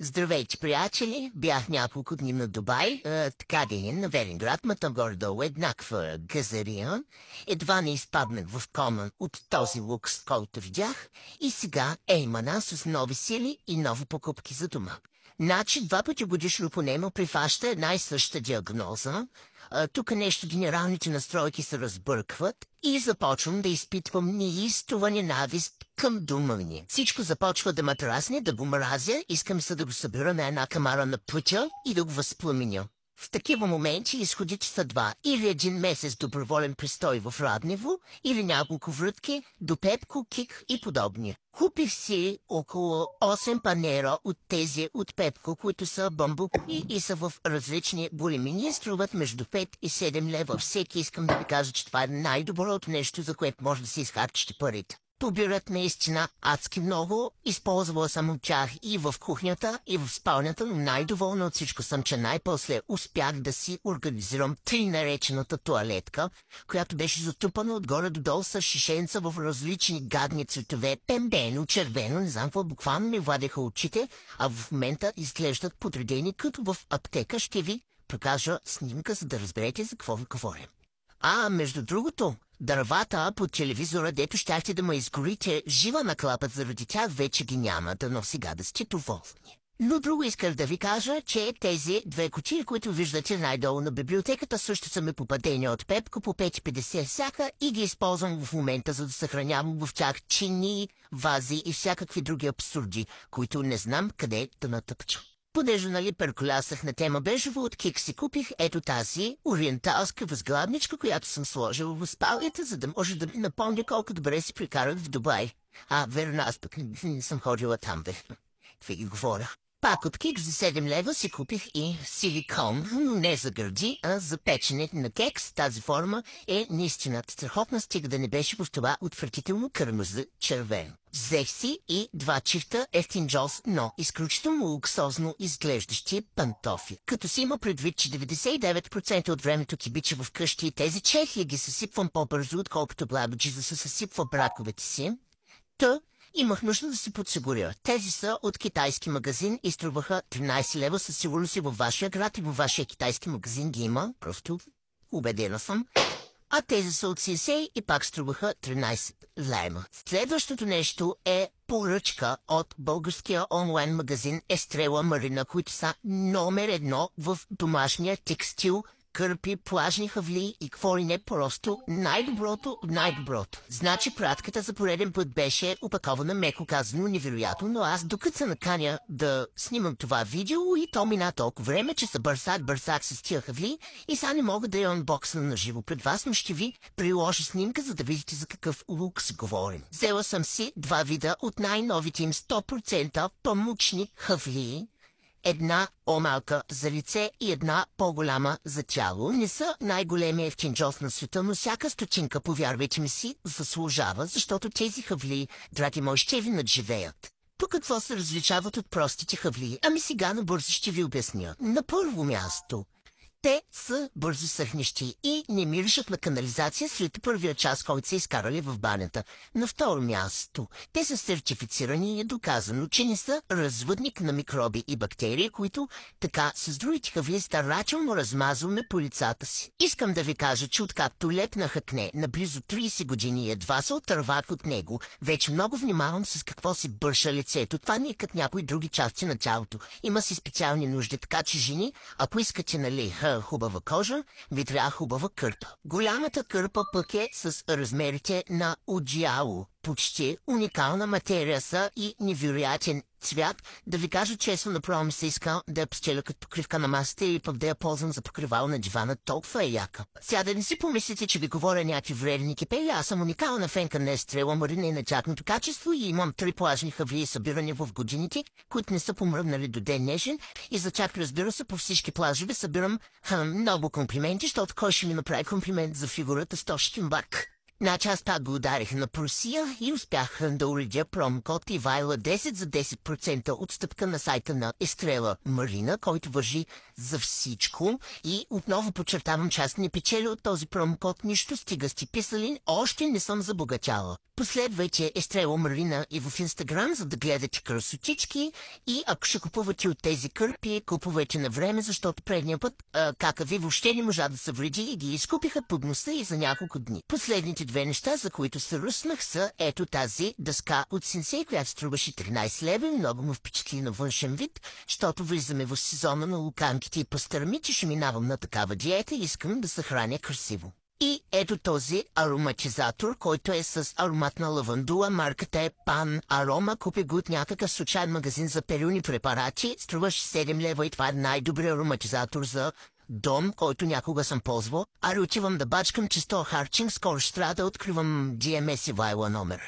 Здравейте, приятели! Бях няколко дни на Дубай, така да на Велинград, ма там горе-долу еднаква газария. Едва не изпаднах в кома от този лукс, който видях, и сега еймана с нови сили и нови покупки за дома. Значи 2 пъти годишно поне ме прифаща една и съща диагноза. Тук нещо генералните настройки се разбъркват и започвам да изпитвам неистова ненавист към дома ми. Всичко започва да ме трасне, да го мразя, искам се да го събера на една камара на пътя и да го възпламеня. В такива моменти изходите са два: или 1 месец доброволен престой в Раднево, или няколко врътки до Пепко, Кик и подобни. Купих си около 8 панера от тези от Пепко, които са бамбукови и са в различни големини, струват между 5 и 7 лева. Всеки искам да ви кажа, че това е най-доброто нещо, за което може да си изхарчите парите. Побират наистина адски много, използвала съм от тях и в кухнята, и в спалнята, но най-доволна от всичко съм, че най-после успях да си организирам тъй наречената туалетка, която беше затупана отгоре до долу с шишенца в различни гадни цветове, пембено, червено, не знам какво, буквално ми владеха очите, а в момента изглеждат подредени като в аптека. Ще ви покажа снимка, за да разберете за какво ви говоря. Между другото, дървата под телевизора, дето щяхте да ме изгорите жива на клапът заради тях, вече ги няма, дано сега да сте доволни. Но друго исках да ви кажа, че тези 2 кутии, които виждате най-долу на библиотеката, също са ми попадени от Пепко по 5,50 всяка и ги използвам в момента, за да съхранявам в тях чини, вази и всякакви други абсурди, които не знам къде да натъпча. Понеже, перколясах на тема бежево, от Кик си купих ето тази ориенталска възглавничка, която съм сложила в спалнята, за да може да ми напомня колко добре си прикарах в Дубай. Верно, аз пък не съм ходила там, бе. Това ги говоря. Пак от Кик за 7 лева си купих и силикон, но не за гърди, а за печене на кекс. Тази форма е наистина страхотна, стига да не беше в това отвратително кърмаза червено. Взех си и 2 чифта ефтин джоз, но изключително луксозно изглеждащи пантофи. Като си има предвид, че 99% от времето кибича в къщи и тези чехли ги съсипвам по-бързо, отколкото Бладоджи да се съсипва браковете си, имах нужда да се подсигуря. Тези са от китайски магазин и струваха 13 лева, със сигурност и във вашия град и във вашия китайски магазин ги има. Просто убедена съм. А тези са от CSA и пак струваха 13 лева. Следващото нещо е поръчка от българския онлайн магазин Естрела Марина, които са номер 1 в домашния текстил, кърпи, плажни хавли и какво ли не, просто най-доброто от най-доброто. Значи пратката за пореден път беше опакована, меко казано, невероятно, но аз докато се наканя да снимам това видео и то мина толкова време, че са бърсак с тия хавли и сега не мога да я анбоксна на живо пред вас, но ще ви приложа снимка, за да видите за какъв лукс говорим. Взела съм си 2 вида от най-новите им 100% памучни хавли. Една по-малка за лице и една по-голяма за тяло. Не са най-големия ефтин джоз на света, но всяка стотинка, повярвайте ми си, заслужава, защото тези хавли, драги мои, ще ви надживеят. По какво се различават от простите хавли? Сега набързо ще ви обясня. На първо място, те са бързо съхнещи и не миришат на канализация след първия час, който са изкарали в банята. На второ място, те са сертифицирани и е доказано, че не са развъдник на микроби и бактерии, които така с другите хавли старателно размазваме по лицата си. Искам да ви кажа, че откакто лепнах акне на близо 30 години едва се отървах от него, вече много внимавам с какво си бърша лицето. Това не е като някои други части на тялото. Има си специални нужди, така че жени, ако искате, хубава кожа, ви трябва хубава кърпа. Голямата кърпа пък е с размерите на одеяло. Почти уникална материя са и невероятен цвят. Да ви кажа честно, направо ми се иска да я постеля като покривка на масата или пък да я ползвам за покривало на дивана. Толкова е яка. Сега да не си помислите, че ви говоря някакви вредни кипели. Аз съм уникална фенка на Естрела Марина и на тяхното качество и имам 3 плажни хавли, събирани в годините, които не са помръднали до ден днешен. И за тях, разбира се, по всички плажове събирам много комплименти, защото кой ще ми направи комплимент за фигурата с тощин бак? Значи аз пак го ударих на просия и успях да уредя промокод Ивайла 10 за 10% отстъпка на сайта на Естрела Марина, който вържи за всичко. И отново подчертавам, че аз не печеля от този промокод нищо, стига сте писали, още не съм забогатяла. Последвайте Естрела Марина и в Инстаграм, за да гледате красотички, и ако ще купувате от тези кърпи, купувайте на време, защото предния път кака ви въобще не можа да се вреди и ги изкупиха под носа и за няколко дни. Последните две неща, за които се ръснах, са ето тази дъска от Сенсей, която струваше 13 лева и много му впечатли на външен вид, защото влизаме в сезона на луканките и пастърми, че ще минавам на такава диета и искам да се храня красиво. И ето този ароматизатор, който е с ароматна лавандула, марката е Пан Арома, купи го от някакъв случайен магазин за перилни препарати, струваше 7 лева и това е най-добрият ароматизатор за дом, който някога съм ползвал. Аре отивам да бачкам, че с този харчинг скоро ще трябва да откривам DMS и Вайла номер.